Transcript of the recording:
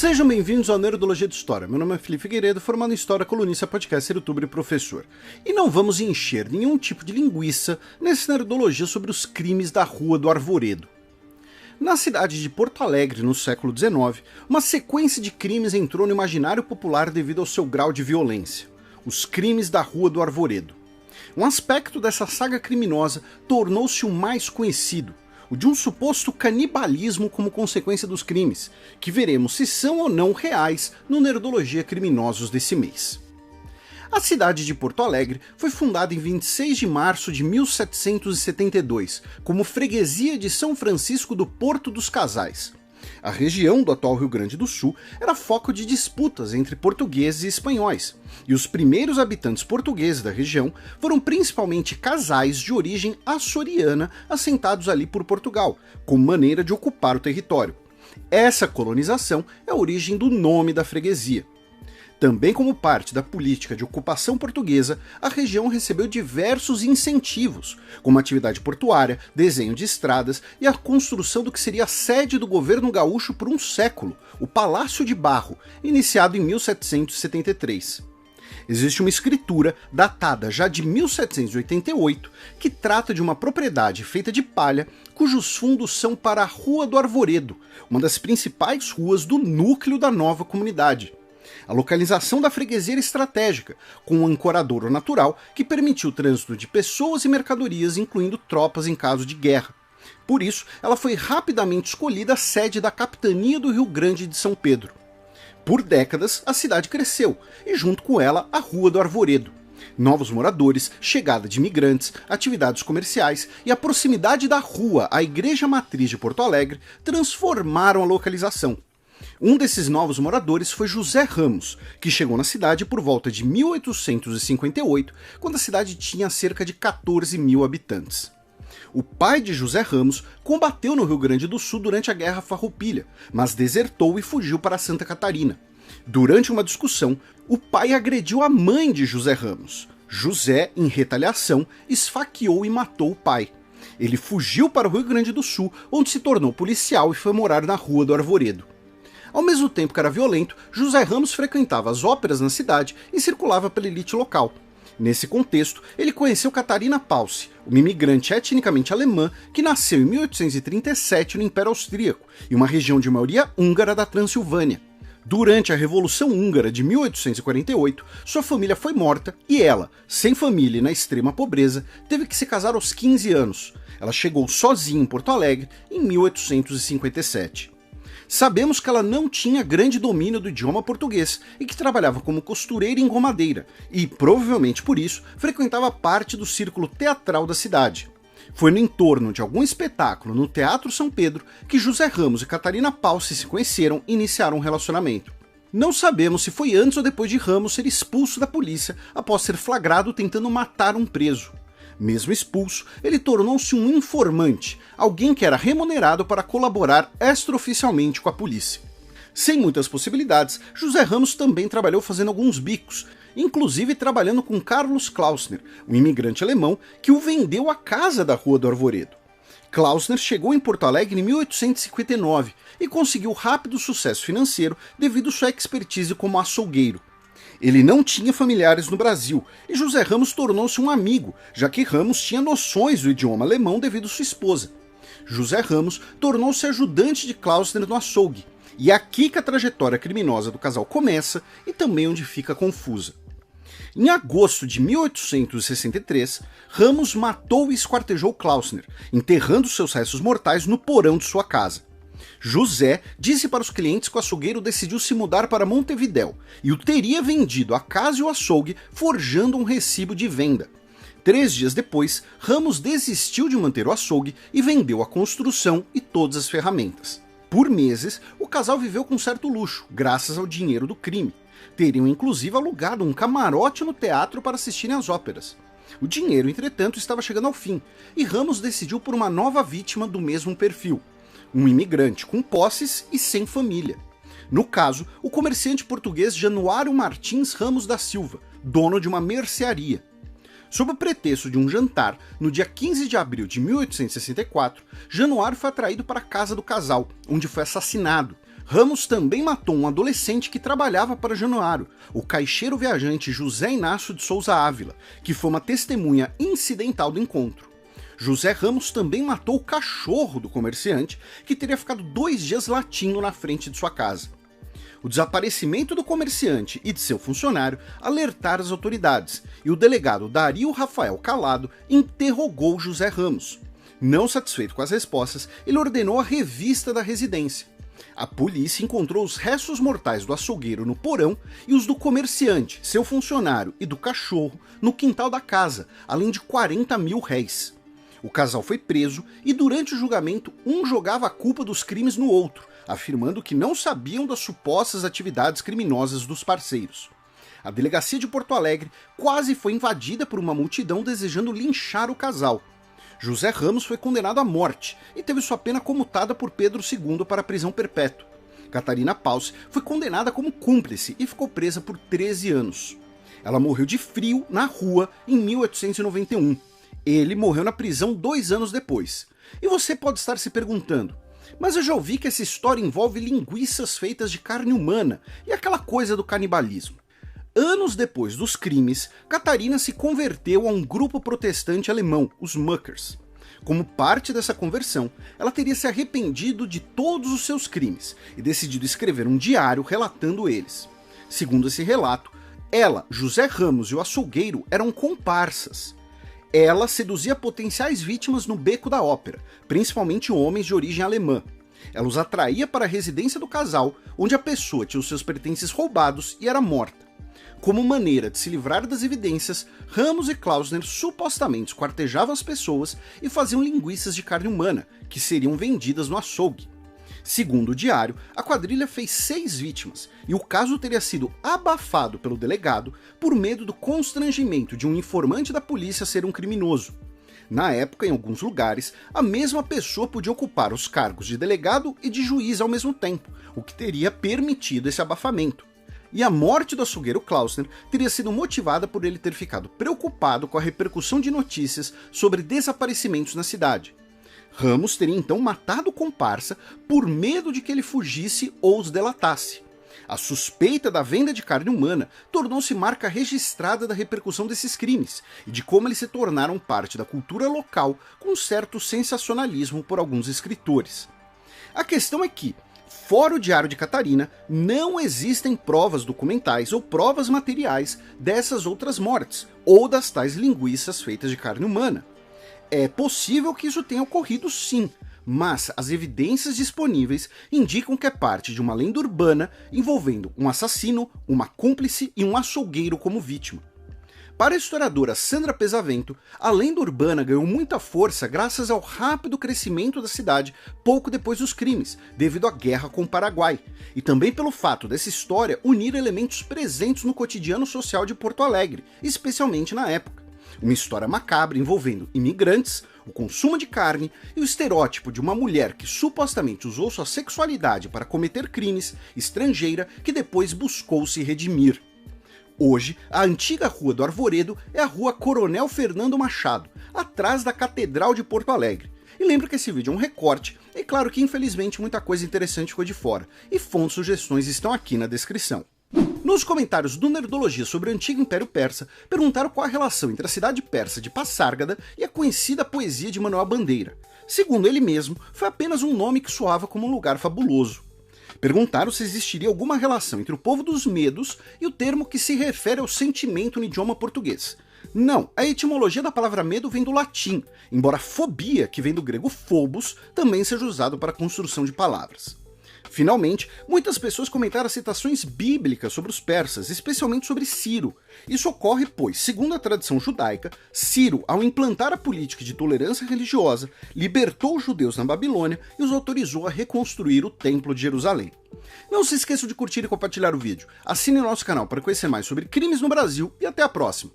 Sejam bem-vindos ao Nerdologia de História. Meu nome é Felipe Figueiredo, formado em História, colunista, podcaster, youtuber e professor. E não vamos encher nenhum tipo de linguiça nesse Nerdologia sobre os crimes da Rua do Arvoredo. Na cidade de Porto Alegre, no século XIX, uma sequência de crimes entrou no imaginário popular devido ao seu grau de violência. Os crimes da Rua do Arvoredo. Um aspecto dessa saga criminosa tornou-se o mais conhecido, o de um suposto canibalismo como consequência dos crimes, que veremos se são ou não reais no Nerdologia Criminosos desse mês. A cidade de Porto Alegre foi fundada em 26 de março de 1772, como freguesia de São Francisco do Porto dos Casais. A região do atual Rio Grande do Sul era foco de disputas entre portugueses e espanhóis, e os primeiros habitantes portugueses da região foram principalmente casais de origem açoriana assentados ali por Portugal, como maneira de ocupar o território. Essa colonização é a origem do nome da freguesia. Também como parte da política de ocupação portuguesa, a região recebeu diversos incentivos, como atividade portuária, desenho de estradas e a construção do que seria a sede do governo gaúcho por um século, o Palácio de Barro, iniciado em 1773. Existe uma escritura, datada já de 1788, que trata de uma propriedade feita de palha, cujos fundos são para a Rua do Arvoredo, uma das principais ruas do núcleo da nova comunidade. A localização da freguesia era estratégica, com um ancoradouro natural que permitiu o trânsito de pessoas e mercadorias, incluindo tropas em caso de guerra. Por isso, ela foi rapidamente escolhida a sede da capitania do Rio Grande de São Pedro. Por décadas, a cidade cresceu, e junto com ela, a Rua do Arvoredo. Novos moradores, chegada de imigrantes, atividades comerciais e a proximidade da rua à Igreja Matriz de Porto Alegre transformaram a localização. Um desses novos moradores foi José Ramos, que chegou na cidade por volta de 1858, quando a cidade tinha cerca de 14 mil habitantes. O pai de José Ramos combateu no Rio Grande do Sul durante a Guerra Farroupilha, mas desertou e fugiu para Santa Catarina. Durante uma discussão, o pai agrediu a mãe de José Ramos. José, em retaliação, esfaqueou e matou o pai. Ele fugiu para o Rio Grande do Sul, onde se tornou policial e foi morar na Rua do Arvoredo. Ao mesmo tempo que era violento, José Ramos frequentava as óperas na cidade e circulava pela elite local. Nesse contexto, ele conheceu Catarina Pálsy, uma imigrante etnicamente alemã que nasceu em 1837 no Império Austríaco, em uma região de maioria húngara da Transilvânia. Durante a Revolução Húngara de 1848, sua família foi morta e ela, sem família e na extrema pobreza, teve que se casar aos 15 anos. Ela chegou sozinha em Porto Alegre em 1857. Sabemos que ela não tinha grande domínio do idioma português e que trabalhava como costureira e engomadeira, e, provavelmente por isso, frequentava parte do círculo teatral da cidade. Foi no entorno de algum espetáculo no Teatro São Pedro que José Ramos e Catarina Pálsy se conheceram e iniciaram um relacionamento. Não sabemos se foi antes ou depois de Ramos ser expulso da polícia após ser flagrado tentando matar um preso. Mesmo expulso, ele tornou-se um informante, alguém que era remunerado para colaborar extraoficialmente com a polícia. Sem muitas possibilidades, José Ramos também trabalhou fazendo alguns bicos, inclusive trabalhando com Carlos Klausner, um imigrante alemão que o vendeu a casa da Rua do Arvoredo. Klausner chegou em Porto Alegre em 1859 e conseguiu rápido sucesso financeiro devido sua expertise como açougueiro. Ele não tinha familiares no Brasil, e José Ramos tornou-se um amigo, já que Ramos tinha noções do idioma alemão devido sua esposa. José Ramos tornou-se ajudante de Klausner no açougue, e é aqui que a trajetória criminosa do casal começa e também onde fica confusa. Em agosto de 1863, Ramos matou e esquartejou Klausner, enterrando seus restos mortais no porão de sua casa. José disse para os clientes que o açougueiro decidiu se mudar para Montevidéu e o teria vendido a casa e o açougue, forjando um recibo de venda. 3 dias depois, Ramos desistiu de manter o açougue e vendeu a construção e todas as ferramentas. Por meses, o casal viveu com certo luxo, graças ao dinheiro do crime. Teriam inclusive alugado um camarote no teatro para assistirem às óperas. O dinheiro, entretanto, estava chegando ao fim, e Ramos decidiu por uma nova vítima do mesmo perfil. Um imigrante com posses e sem família. No caso, o comerciante português Januário Martins Ramos da Silva, dono de uma mercearia. Sob o pretexto de um jantar, no dia 15 de abril de 1864, Januário foi atraído para a casa do casal, onde foi assassinado. Ramos também matou um adolescente que trabalhava para Januário, o caixeiro viajante José Inácio de Souza Ávila, que foi uma testemunha incidental do encontro. José Ramos também matou o cachorro do comerciante, que teria ficado 2 dias latindo na frente de sua casa. O desaparecimento do comerciante e de seu funcionário alertaram as autoridades, e o delegado Dario Rafael Calado interrogou José Ramos. Não satisfeito com as respostas, ele ordenou a revista da residência. A polícia encontrou os restos mortais do açougueiro no porão e os do comerciante, seu funcionário e do cachorro no quintal da casa, além de 40 mil réis. O casal foi preso e durante o julgamento um jogava a culpa dos crimes no outro, afirmando que não sabiam das supostas atividades criminosas dos parceiros. A delegacia de Porto Alegre quase foi invadida por uma multidão desejando linchar o casal. José Ramos foi condenado à morte e teve sua pena comutada por Pedro II para prisão perpétua. Catarina Pause foi condenada como cúmplice e ficou presa por 13 anos. Ela morreu de frio na rua em 1891. Ele morreu na prisão 2 anos depois. E você pode estar se perguntando, mas eu já ouvi que essa história envolve linguiças feitas de carne humana e aquela coisa do canibalismo. Anos depois dos crimes, Catarina se converteu a um grupo protestante alemão, os Muckers. Como parte dessa conversão, ela teria se arrependido de todos os seus crimes e decidido escrever um diário relatando eles. Segundo esse relato, ela, José Ramos e o açougueiro eram comparsas. Ela seduzia potenciais vítimas no beco da ópera, principalmente homens de origem alemã. Ela os atraía para a residência do casal, onde a pessoa tinha os seus pertences roubados e era morta. Como maneira de se livrar das evidências, Ramos e Klausner supostamente esquartejavam as pessoas e faziam linguiças de carne humana, que seriam vendidas no açougue. Segundo o diário, a quadrilha fez 6 vítimas, e o caso teria sido abafado pelo delegado por medo do constrangimento de um informante da polícia ser um criminoso. Na época, em alguns lugares, a mesma pessoa podia ocupar os cargos de delegado e de juiz ao mesmo tempo, o que teria permitido esse abafamento. E a morte do açougueiro Klausner teria sido motivada por ele ter ficado preocupado com a repercussão de notícias sobre desaparecimentos na cidade. Ramos teria então matado o comparsa por medo de que ele fugisse ou os delatasse. A suspeita da venda de carne humana tornou-se marca registrada da repercussão desses crimes e de como eles se tornaram parte da cultura local com certo sensacionalismo por alguns escritores. A questão é que, fora o diário de Catarina, não existem provas documentais ou provas materiais dessas outras mortes, ou das tais linguiças feitas de carne humana. É possível que isso tenha ocorrido sim, mas as evidências disponíveis indicam que é parte de uma lenda urbana envolvendo um assassino, uma cúmplice e um açougueiro como vítima. Para a historiadora Sandra Pesavento, a lenda urbana ganhou muita força graças ao rápido crescimento da cidade pouco depois dos crimes, devido à guerra com o Paraguai, e também pelo fato dessa história unir elementos presentes no cotidiano social de Porto Alegre, especialmente na época. Uma história macabra envolvendo imigrantes, o consumo de carne e o estereótipo de uma mulher que supostamente usou sua sexualidade para cometer crimes, estrangeira, que depois buscou se redimir. Hoje, a antiga Rua do Arvoredo é a Rua Coronel Fernando Machado, atrás da Catedral de Porto Alegre. E lembro que esse vídeo é um recorte, e claro que infelizmente muita coisa interessante ficou de fora, e fontes e sugestões estão aqui na descrição. Nos comentários do Nerdologia sobre o Antigo Império Persa, perguntaram qual a relação entre a cidade persa de Passárgada e a conhecida poesia de Manuel Bandeira. Segundo ele mesmo, foi apenas um nome que soava como um lugar fabuloso. Perguntaram se existiria alguma relação entre o povo dos Medos e o termo que se refere ao sentimento no idioma português. Não, a etimologia da palavra medo vem do latim, embora fobia, que vem do grego phobos, também seja usado para a construção de palavras. Finalmente, muitas pessoas comentaram citações bíblicas sobre os persas, especialmente sobre Ciro. Isso ocorre pois, segundo a tradição judaica, Ciro, ao implantar a política de tolerância religiosa, libertou os judeus na Babilônia e os autorizou a reconstruir o Templo de Jerusalém. Não se esqueçam de curtir e compartilhar o vídeo, assine o nosso canal para conhecer mais sobre crimes no Brasil e até a próxima!